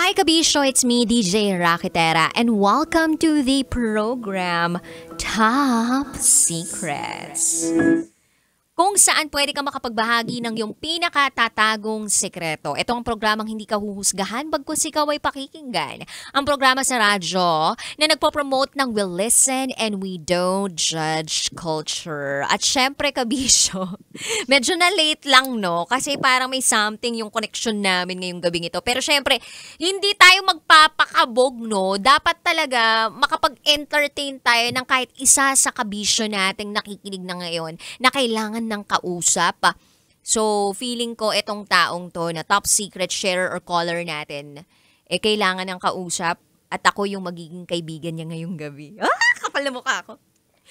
Hi Kabisyo, it's me DJ Rakitera and welcome to the program Top Secrets. Kung saan pwede ka makapagbahagi ng iyong pinakatatagong sekreto. Ito ang programang hindi ka huhusgahan bagkus ikaw ay pakikinggan. Ang programa sa radyo na nagpo-promote ng we listen and we don't judge culture. At syempre Kabisyo, medyo na late lang no kasi parang may something yung connection namin ngayong gabing ito. Pero syempre, hindi tayo magpapakabog no. Dapat talaga makapag-entertain tayo ng kahit isa sa Kabisyo nating nakikinig na ngayon na kailangan ng kausap. So, feeling ko itong taong to na top secret sharer or caller natin, kailangan ng kausap at ako yung magiging kaibigan niya ngayong gabi. Kapal na mukha ako.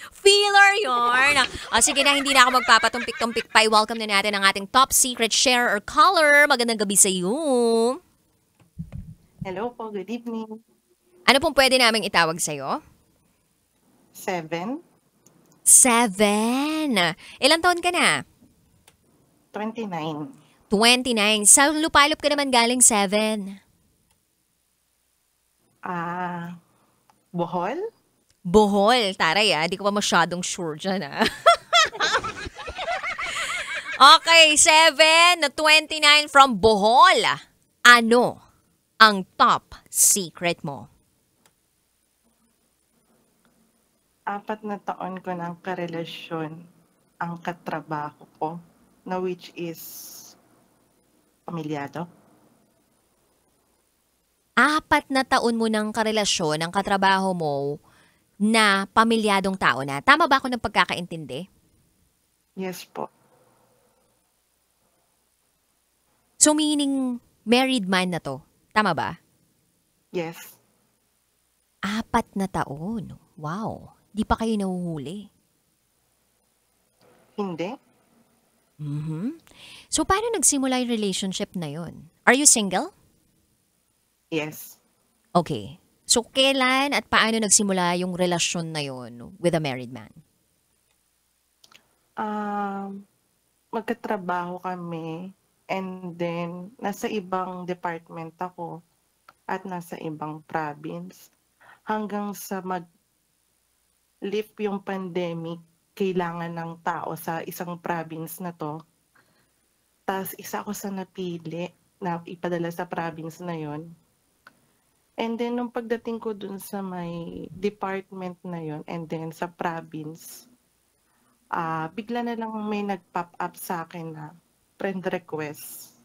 Feeler yarn! Sige na, hindi na ako magpapatumpik-tumpik pa. Welcome na natin ang ating top secret sharer or caller. Magandang gabi sa iyo. Hello po, good evening. Ano pong pwede naming itawag sa iyo? 7, 7. Ilang taon ka na? 29. 29. Sa lupalop ka naman galing 7. Bohol? Bohol. Taray di ko pa masyadong sure dyan Okay, 7 na 29 from Bohol. Ano ang top secret mo? 4 na taon ko ng karelasyon ang katrabaho ko na which is pamilyado. 4 na taon mo ng karelasyon ng katrabaho mo na pamilyadong tao na. Tama ba ako ng pagkakaintindi? Yes po. So meaning married man na to. Tama ba? Yes. 4 na taon. Wow. Di pa kayo nahuhuli. Hindi? So paano nagsimula yung relationship na yun? Are you single? Yes. Okay. So kailan at paano nagsimula yung relasyon na yun with a married man? Magkatrabaho kami and then nasa ibang department ako at nasa ibang province hanggang sa lift yung pandemic, kailangan ng tao sa isang province na to. Tapos isa ako sa napili na ipadala sa province na yon. And then nung pagdating ko dun sa may department na yon and then sa province, bigla na lang may nag-pop up sa akin na friend request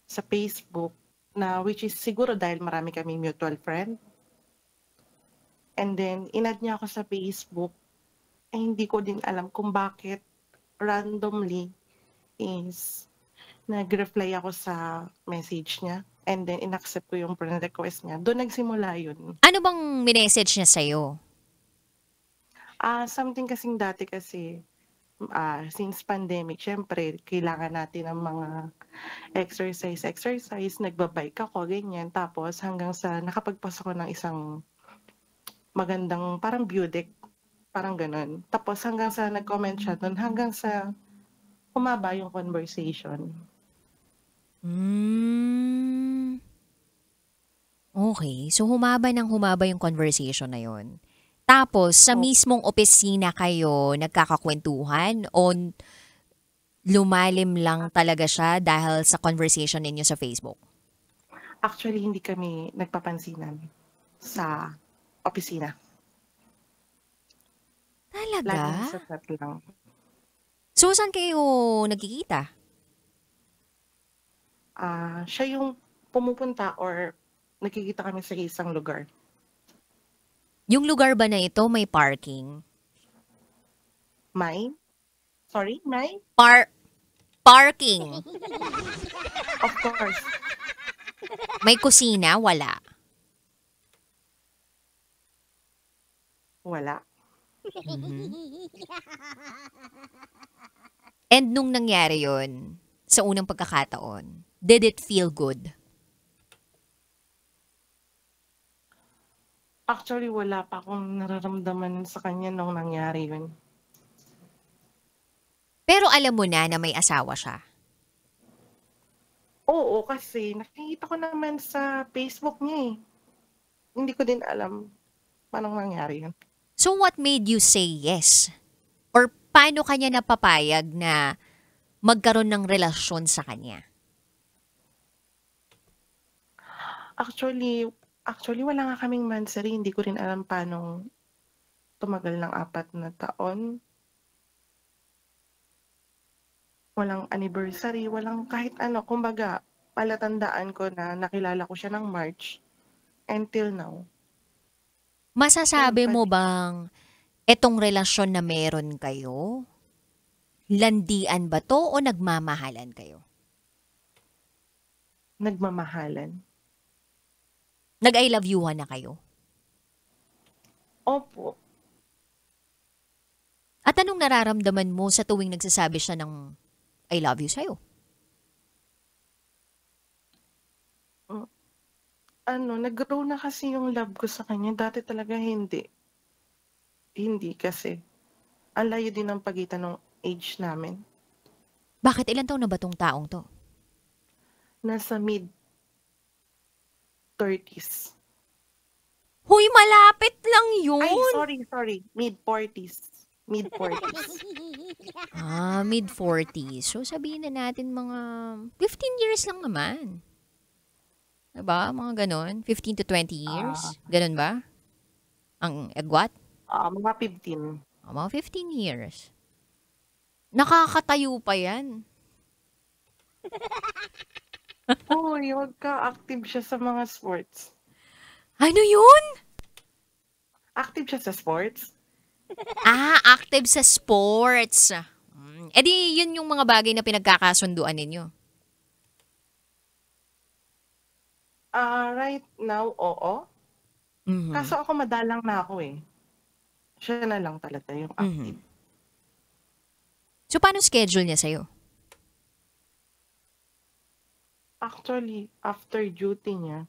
sa Facebook na which is siguro dahil marami kami mutual friend. And then, inad niya ako sa Facebook. Hindi ko din alam kung bakit randomly is nag-reply ako sa message niya. And then, inaccept ko yung friend request niya. Doon nagsimula yun. Ano bang minessage niya sa'yo? Something kasing dati kasi, since pandemic, syempre, kailangan natin ng mga exercise. Nagbabike ako, ganyan. Tapos, hanggang sa nakapagpasok ko ng isang magandang parang view deck, parang ganun. Tapos hanggang sa nag-comment siya doon, hanggang sa humaba yung conversation. Okay, so humaba yung conversation na yun. Tapos, sa mismong opisina kayo nagkakakwentuhan o lumalim lang talaga siya dahil sa conversation ninyo sa Facebook? Actually, hindi kami nagpapansinan sa opisina. Talaga? Laging sa chat lang. So, saan kayo nagkikita? Siya yung pumupunta or nakikita kami sa isang lugar. Yung lugar ba na ito may parking? May? Sorry, may? Parking. Of course. May kusina? Wala. Wala. And nung nangyari yun, sa unang pagkakataon, did it feel good? Actually, wala pa akong nararamdaman sa kanya nung nangyari yun. Pero alam mo na may asawa siya. Oo, kasi nakikita ko naman sa Facebook niya, eh. Hindi ko din alam paanong nangyari yun. So what made you say yes? Or paano kanya napapayag na magkaroon ng relasyon sa kanya? Actually actually wala nga kaming monthsary, hindi ko rin alam paanong tumagal ng 4 na taon. Walang anniversary, walang kahit ano. Kumbaga, palatandaan ko na nakilala ko siya ng March until now. Ayun Masasabi pa mo din, bang etong relasyon na meron kayo, landian ba 'to o nagmamahalan kayo? nagmamahalan. Nag-I love you-han na kayo? Opo, At anong nararamdaman mo sa tuwing nagsasabi siya ng I love you sa'yo? hmm, nag-grow na kasi yung love ko sa kanya. Dati talaga hindi. Hindi kasi ang layo din ng pagitan ng age namin. Bakit ilang taon na ba 'tong taong 'to? Nasa mid-30s. Hoy, malapit lang Ay, yun! sorry, mid-40s. Mid-40s. Mid-40s. So, sabihin na natin mga 15 years lang naman. Diba? Mga ganon. 15 to 20 Ah, years. Ganon ba? Ang agwat? mga 15. Mga 15 years. Nakakatayo pa yan. Hoy, wag ka, active siya sa mga sports. Ano yun? Active siya sa sports? Active sa sports. E di, yun yung mga bagay na pinagkakasunduan ninyo. Right now, oo. Mhm. Kaso ako madalang na ako, eh. Siya na lang talaga yung Mhm. active. So, paano schedule niya sa'yo? Actually, after duty niya,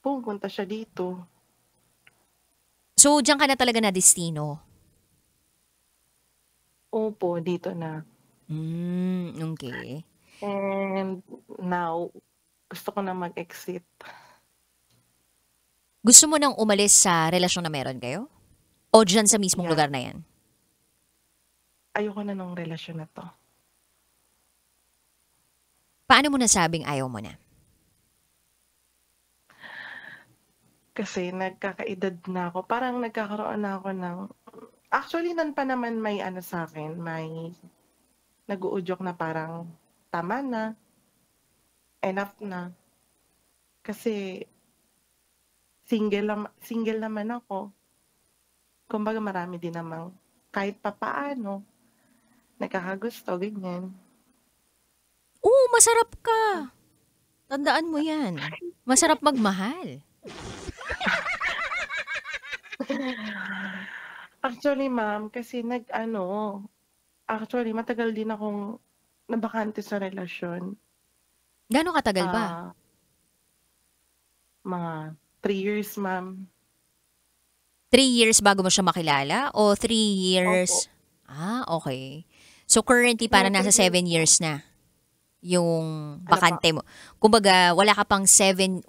pumupunta siya dito. So, diyan ka na talaga na destino. Opo, dito na. Okay. And now, gusto ko na mag-exit. Gusto mo nang umalis sa relasyon na meron kayo? O diyan sa mismong Yeah, lugar na yan? ayoko na nung relasyon na 'to. Paano mo nasabing ayaw mo na? Kasi nagkakaedad na ako, parang nagkakaroon na ako ng actually nun pa naman may ano sa'kin, may nag-uudyok na parang tama na, enough na. Kasi single naman ako. Kumbaga marami din namang kahit papaano nakakagusto, ganyan. Oo, masarap ka. Tandaan mo yan. Masarap magmahal. Actually ma'am, kasi actually matagal din akong nabakante sa relasyon. Gaano katagal ba? Ah, mga 3 years ma'am. 3 years bago mo siya makilala? O 3 years? Opo, Okay. So currently parang yung nasa 3 years 7 years na yung ano po, bakante mo. Kumbaga, wala ka pang 7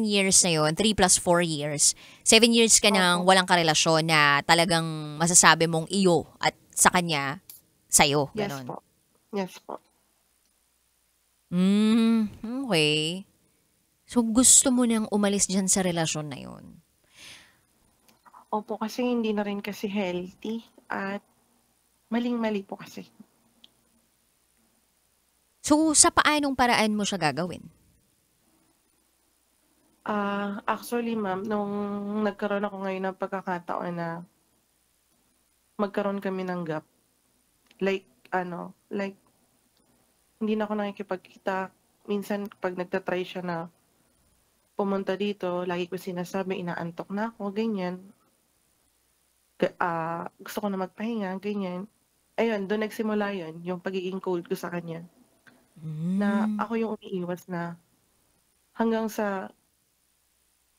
years na yon, 3 plus 4 years. 7 years ka nang opo, walang karelasyon na talagang masasabi mong iyo at sa kanya, sa'yo, yes ganon. po, yes po. Okay. So gusto mo nang umalis dyan sa relasyon na yon. Opo, kasi hindi na rin kasi healthy at maling-mali po kasi. So sa paanong paraan mo siya gagawin? Actually ma'am, nung nagkaroon ako ngayon ng pagkakataon na magkaroon kami ng gap, like hindi na ako nakikipagkita. Minsan 'pag nagta-try siya na pumunta dito, lagi ko sinasabi inaantok na ako, ganyan. Gusto ko na magpahinga, ganyan. Ayun, dun nagsimula yun, yung pagiging cold ko sa kanya, na Hmm. ako yung umiiwas na hanggang sa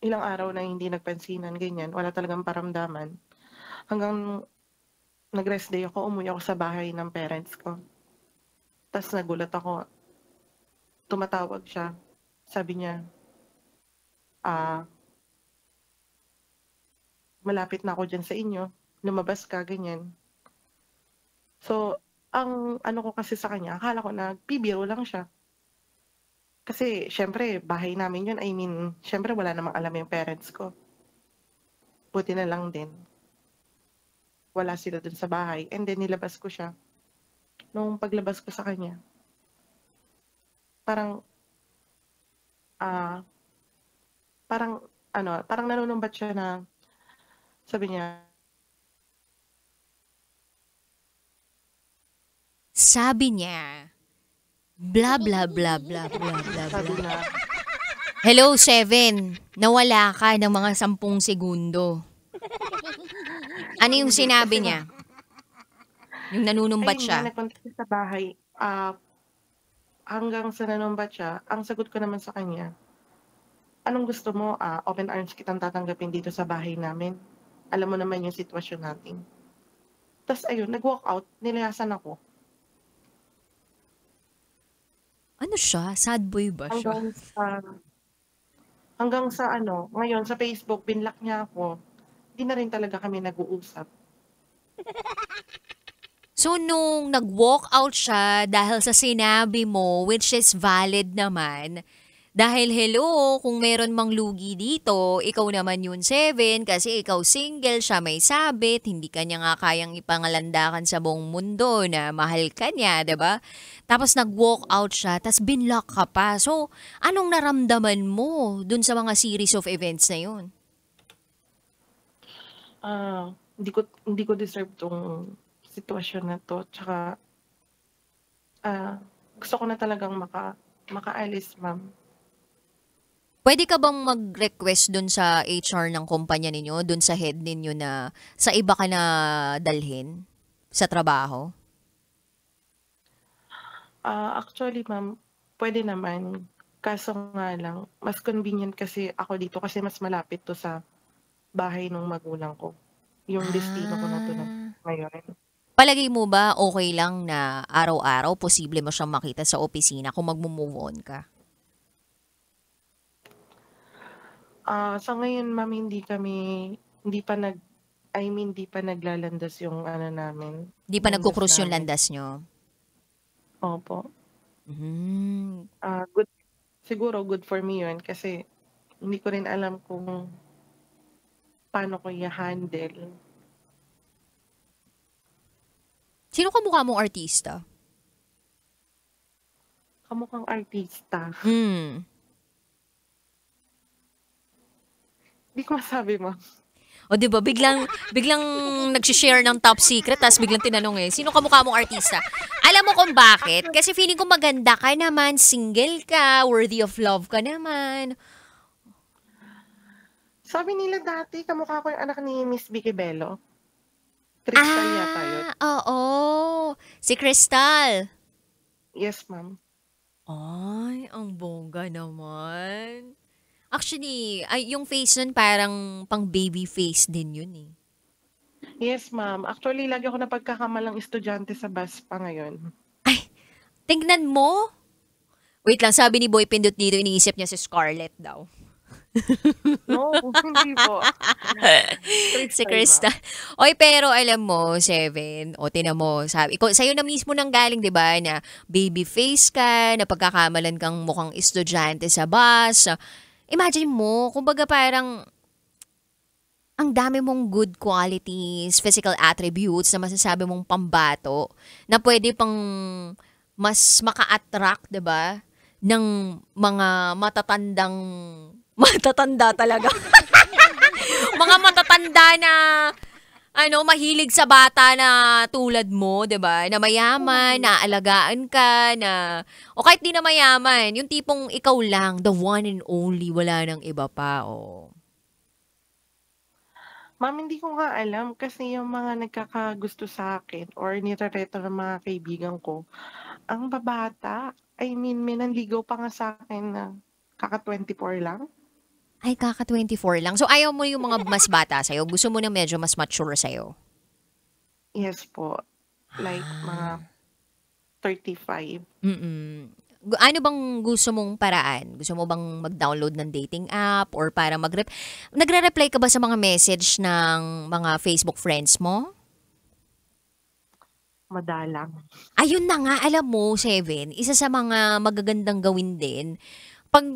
ilang araw na hindi nagpansinan, ganyan, wala talagang paramdaman. Hanggang nag-rest day ako, umuwi ako sa bahay ng parents ko. Tas nagulat ako, tumatawag siya. Sabi niya, ah, malapit na ako diyan sa inyo, lumabas ka, ganyan. So, ang ano ko kasi sa kanya, akala ko nagbibiro lang siya. Kasi siyempre bahay namin yun, I mean, siyempre wala namang alam yung parents ko. Buti na lang din, wala sila dun sa bahay. And then nilabas ko siya. Nung paglabas ko sa kanya, parang, ah, parang nanunumbat siya na sabi niya, Sabi niya, blah, blah, blah, blah, blah, blah, sabi blah. na, Hello, Seven. Nawala ka ng mga 10 segundo. Ano yung hindi, sinabi kasi niya? Yung nanunumbat ayun nga, siya. nagpunta siya sa bahay, hanggang sa nanumbat siya, ang sagot ko naman sa kanya, anong gusto mo? Open arms kitang tatanggapin dito sa bahay namin. Alam mo naman yung sitwasyon natin. Tas ayun, nag-walk out, nilayasan ako. Ano siya? Sad boy ba siya? Hanggang sa hanggang sa ano, ngayon sa Facebook binlock niya ako. Hindi na rin talaga kami nag-uusap. So, nung nag-walk out siya dahil sa sinabi mo, which is valid naman, dahil hello, kung meron mang lugi dito, ikaw naman yun 7 kasi ikaw single, siya may sabit, hindi ka niya nga kayang ipangalandakan sa buong mundo na mahal ka niya, 'di ba? Tapos nag-walk out siya, tapos binlock ka pa. So, anong naramdaman mo dun sa mga series of events na yun? Hindi ko deserve 'tong sitwasyon na 'to, tsaka, gusto ko na talagang makaalis, ma'am. Pwede ka bang mag-request dun sa HR ng kumpanya ninyo, dun sa head ninyo na sa iba ka na dalhin sa trabaho? Actually, ma'am, puwede naman. Kaso nga lang, mas convenient kasi ako dito kasi mas malapit 'to sa bahay nung magulang ko. Yung destino ko na 'to na Ah. ngayon. Palagay mo ba okay lang na araw-araw posible mo siyang makita sa opisina kung magmo-move on ka? Sa ngayon, ma'am, hindi pa I mean, hindi pa naglalandas yung ano namin, Di pa landas nagko-cruise yung namin. landas niyo? Opo. Hmm. Good, siguro good for me yun kasi hindi ko rin alam kung paano ko i-ha-handle. Sino kamukha mong artista? Kamukhang artista. Hmm. Hindi ko masabi, ma'am. O 'di ba biglang nagshi-share ng top secret tapos biglang tinanong sino kamukha mong artista? Alam mo kung bakit? Kasi feeling ko maganda ka naman, single ka, worthy of love ka naman. Sabi nila dati kamukha ko yung anak ni Miss Vicky Bello. Crystal yata yun. Oo. Si Crystal. Yes, ma'am. Ay, ang bongga naman. Actually, ay, yung face nun parang pang baby face din yun eh. Yes, ma'am. Actually, lagi ako napagkakamalang estudyante sa bus pa ngayon. Ay, tingnan mo. Wait lang, sabi ni Boy Pindot dito, iniisip niya si Scarlett daw. No, hindi po. Si Crystal, ma'am. Krista. Oy, pero alam mo, Seven, o tinan mo, sabi, ikaw, sa'yo na mismo nang galing, di ba, na baby face ka, na pagkakamalan kang mukhang estudyante sa bus. Imagine mo, kumbaga parang, ang dami mong good qualities, physical attributes na masasabi mong pambato, na pwede pang mas maka-attract, di ba, ng mga matatandang, matatanda talaga. Mga matatanda na mahilig sa bata na tulad mo, 'di ba? Na mayaman, naalagaan ka, na o kahit di na mayaman, yung tipong ikaw lang, the one and only, wala nang iba pa, oh. Ma'am, hindi ko nga alam kasi yung mga nagkakagusto sa akin or nirereto ng mga kaibigan ko, ang babata. I mean, may nanligaw pa nga sa akin na kaka-24 lang. Ay, kaka 24 lang. So ayaw mo yung mga mas bata sa'yo, gusto mo na medyo mas mature sa'yo. Yes po, like mga 35. Mm. Ano bang gusto mong paraan? Gusto mo bang mag-download ng dating app or para nagre-reply ka ba sa mga message ng mga Facebook friends mo? Madalang. Ayun na nga, alam mo, Seven, isa sa mga magagandang gawin din, pag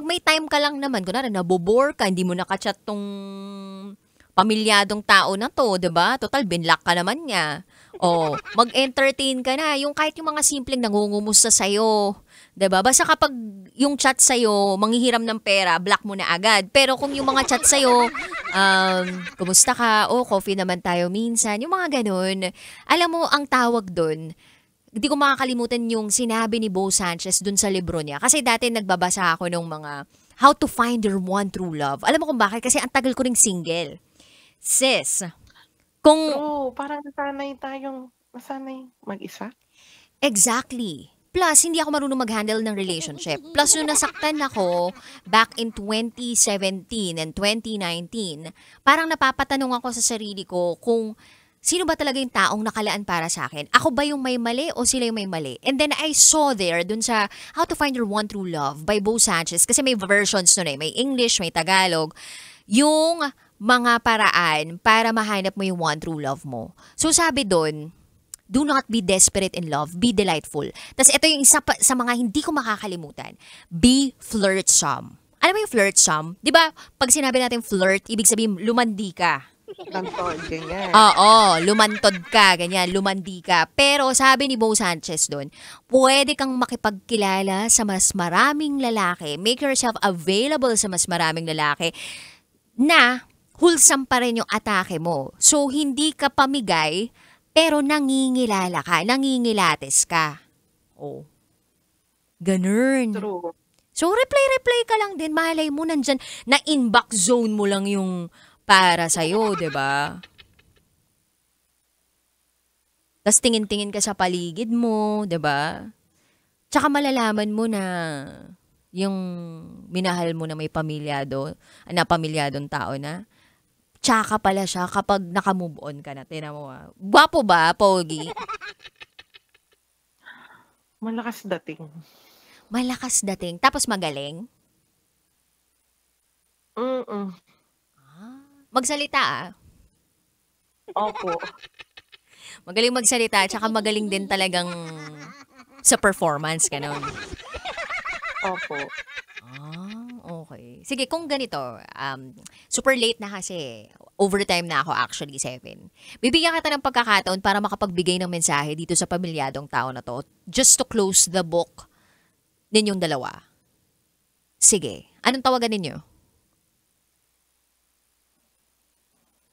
may time ka lang naman, kunwari nabobore ka, hindi mo nakachat tong pamilyadong tao na 'to, 'di ba? Total binlock ka naman niya. Oh, mag-entertain ka na, yung kahit yung mga simpleng nangungumusta sa'yo, 'di ba? Basta kapag yung chat sa'yo, manghihiram ng pera, block mo na agad. Pero kung yung mga chat sa'yo, kumusta ka? Oh, coffee naman tayo minsan. Yung mga ganun. Alam mo, ang tawag dun, hindi ko makakalimutan yung sinabi ni Bo Sanchez dun sa libro niya. Kasi dati nagbabasa ako ng mga How to Find Your One True Love. Alam mo kung bakit? Kasi ang tagal ko ring single. Sis, kung True, parang nasanay mag-isa. exactly. Plus, hindi ako marunong mag-handle ng relationship. Plus, nung nasaktan ako back in 2017 and 2019, parang napapatanong ako sa sarili ko kung sino ba talaga yung taong nakalaan para sa akin? Ako ba yung may mali o sila yung may mali? And then I saw there dun sa How to Find Your One True Love by Bo Sanchez kasi may versions nun eh. May English, may Tagalog. Yung mga paraan para mahanap mo yung one true love mo. So sabi dun, do not be desperate in love, be delightful. Tapos ito yung isa pa, sa mga hindi ko makakalimutan, be flirtsome. Alam mo yung flirtsome? Di ba, pag sinabi natin flirt, ibig sabihin lumandi ka. Lantod, ganyan. Oo, lumantod ka, ganyan, lumandi ka. Pero sabi ni Bo Sanchez doon, pwede kang makipagkilala sa mas maraming lalaki. Make yourself available sa mas maraming lalaki na wholesome pa rin yung atake mo. So, hindi ka pamigay, pero nangingilala ka, nangingilates ka. Oh, ganun. True. So, reply-reply ka lang din. Malay mo, nandyan, na inbox zone mo lang yung para sa'yo, di ba? Tapos tingin-tingin ka sa paligid mo, di ba? Tsaka malalaman mo na yung minahal mo na may na pamilyadong tao na, tsaka pala siya kapag naka-move on ka na. Tingnan mo ah. Gwapo ba, Pogi? Malakas dating. Malakas dating. Tapos magaling. Mm. Magsalita ah. Opo. Magaling magsalita. Tsaka magaling din talagang sa performance. Ganon. Opo. Okay. Sige, kung ganito, super late na kasi. Overtime na ako actually, 7. Bibigyan kita ng pagkakataon para makapagbigay ng mensahe dito sa pamilyadong tao na to. Just to close the book ninyong dalawa. Sige. Anong tawagan ninyo?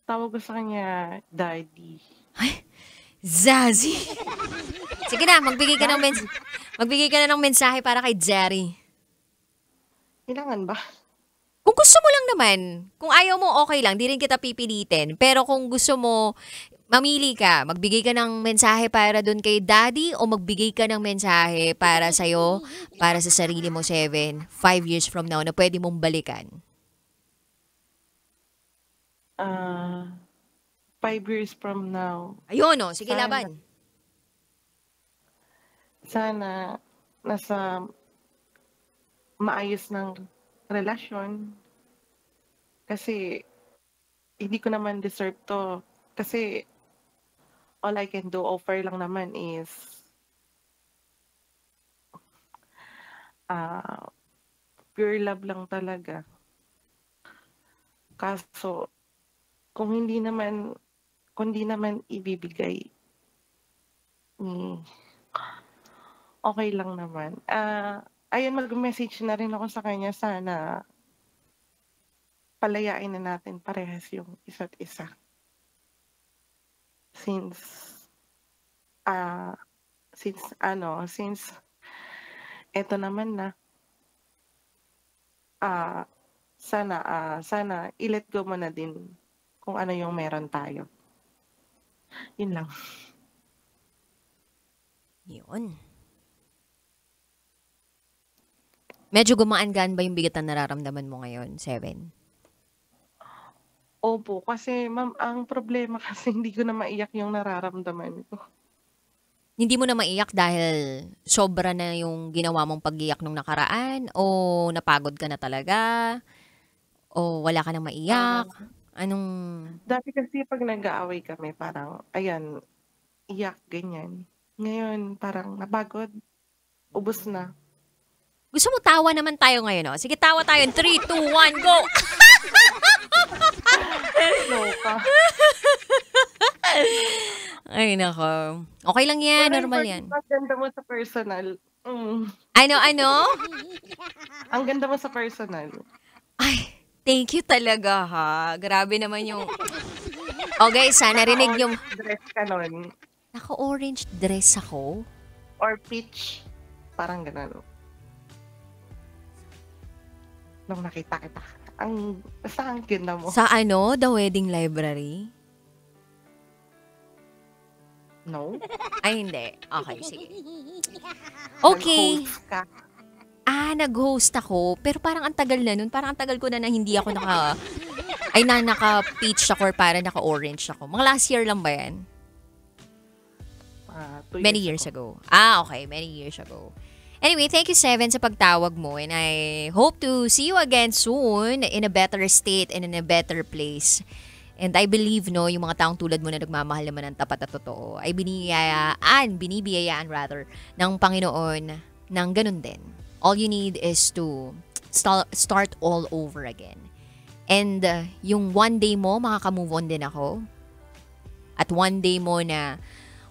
Tawag ko sa kanya, Daddy. Ay, Zazie. Sige na, magbigay ka na ng mensahe para kay Jerry. Kailangan ba? Kung gusto mo lang naman, kung ayaw mo, okay lang, di rin kita pipilitin. Pero kung gusto mo, mamili ka, magbigay ka ng mensahe para dun kay daddy o magbigay ka ng mensahe para sa'yo, para sa sarili mo, 7, 5 years from now na pwede mong balikan. 5 years from now, Ayun o, sige Sana. laban. sana nasa maayos ng relasyon. Kasi hindi ko naman deserve to. Kasi all I can do offer lang naman is pure love lang talaga. Kaso kung hindi naman ibibigay, okay lang naman. Ayun, mag-message na rin ako sa kanya, sana palayain na natin parehas yung isa't isa. Since eto naman na, sana i-let go mo na din kung ano yung meron tayo. Yun lang. Yun. Medyo gumaan-gaan ba yung bigat na nararamdaman mo ngayon, 7? Opo, kasi ma'am, ang problema kasi hindi ko na maiyak yung nararamdaman ko. Hindi mo na maiyak dahil sobra na yung ginawa mong pag-iyak nung nakaraan o napagod ka na talaga o wala ka nang Ah, maiyak? Anong dati kasi 'pag nag-aaway kami parang ayan, iyak ganyan. Ngayon parang napagod, ubos na. gusto mo tawa naman tayo ngayon, oh? Sige, tawa tayo in 3, 2, 1, go! Loka. Ay, nako. Okay lang yan, Pero normal yung yan. ang ganda mo sa personal. Ano? Ang ganda mo sa personal. Ay, thank you talaga ha. Grabe naman yung... Oh guys, narinig yung... Naka-orange dress ka nun. Naka-orange dress ako? Or peach. Parang gano'n. Nung nakita kita. Basta ang ganda mo. Sa The Wedding Library? No? Ay, hindi. Okay, sige. Okay. Nag-host ka. Nag-host ako. Pero parang ang tagal na nun. Parang ang tagal ko na hindi ako naka-peach ako or parang naka-orange ako. Mga last year lang ba yan? 2 Many years ago. Okay. Many years ago. Anyway, thank you, Seven, sa pagtawag mo. And I hope to see you again soon in a better state and in a better place. And I believe, yung mga taong tulad mo na nagmamahal naman ng tapat at totoo, ay binibiyayaan ng Panginoon ng ganun din. All you need is to start all over again. And yung one day mo, makaka-move on din ako. At one day mo na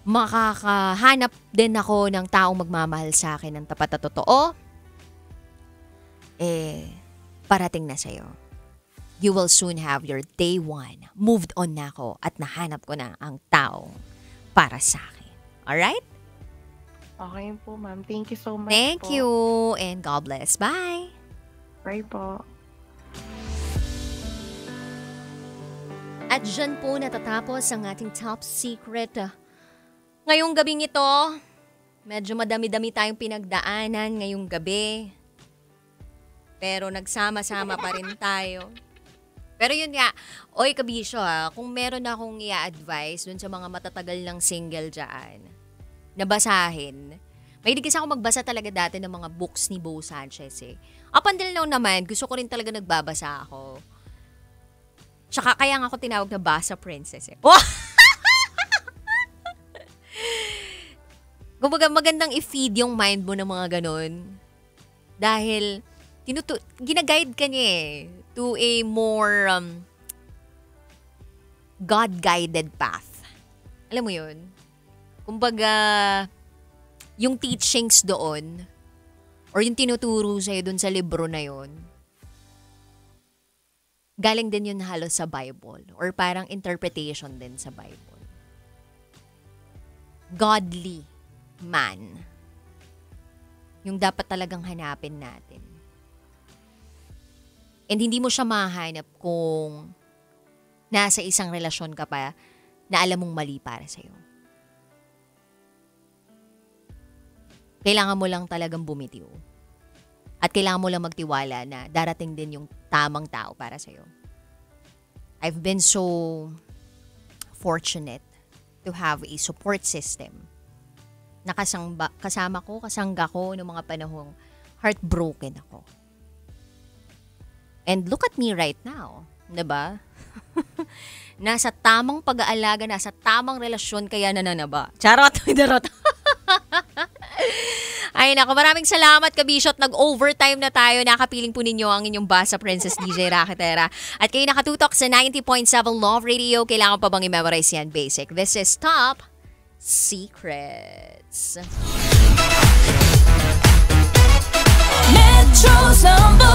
makakahanap din ako ng taong magmamahal sa akin ng tapat at totoo, parating na sa'yo. You will soon have your day one. Moved on na ako at nahanap ko na ang taong para sa akin. Alright? Okay po, ma'am. Thank you so much Thank po. you and God bless. Bye! Bye po. At dyan po natatapos ang ating top secret. Ngayong gabing ito, medyo madami-dami tayong pinagdaanan ngayong gabi. Pero nagsama-sama pa rin tayo. Pero yun nga, oy kabisyo kung meron akong i-advise dun sa mga matatagal ng single dyan, na basahin. Mahilig kasi ako magbasa talaga dati ng mga books ni Bo Sanchez Up until now naman, gusto ko rin talaga nagbabasa ako. Tsaka kaya nga ako tinawag na Basa Princess Kumbaga magandang i-feed yung mind mo ng mga ganun. Dahil ginaguide ka niya to a more God-guided path. Alam mo yun? Kumbaga, yung teachings doon, or yung tinuturo sa'yo doon sa libro na yun, galing din yun halos sa Bible, or parang interpretation din sa Bible. Godly man. Yung dapat talagang hanapin natin. And hindi mo siya mahanap kung nasa isang relasyon ka pa na alam mong mali para sa'yo. Kailangan mo lang talagang bumitiw. At kailangan mo lang magtiwala na darating din yung tamang tao para sa'yo. I've been so fortunate to have a support system na kasama ko, kasangga ko noong mga panahong heartbroken ako. And look at me right now, 'di ba? Nasa tamang pag-aalaga, nasa tamang relasyon kaya nananaba. Charot, darot. Ay nako, maraming salamat Kabishot. Nag-overtime na tayo. Nakapiling po ninyo ang inyong Basa Princess DJ Rakitera. At kayo nakatutok sa 90.7 Love Radio. Kailangan pa bang i-memorize yan? Basic. This is Top Secrets. Metro's number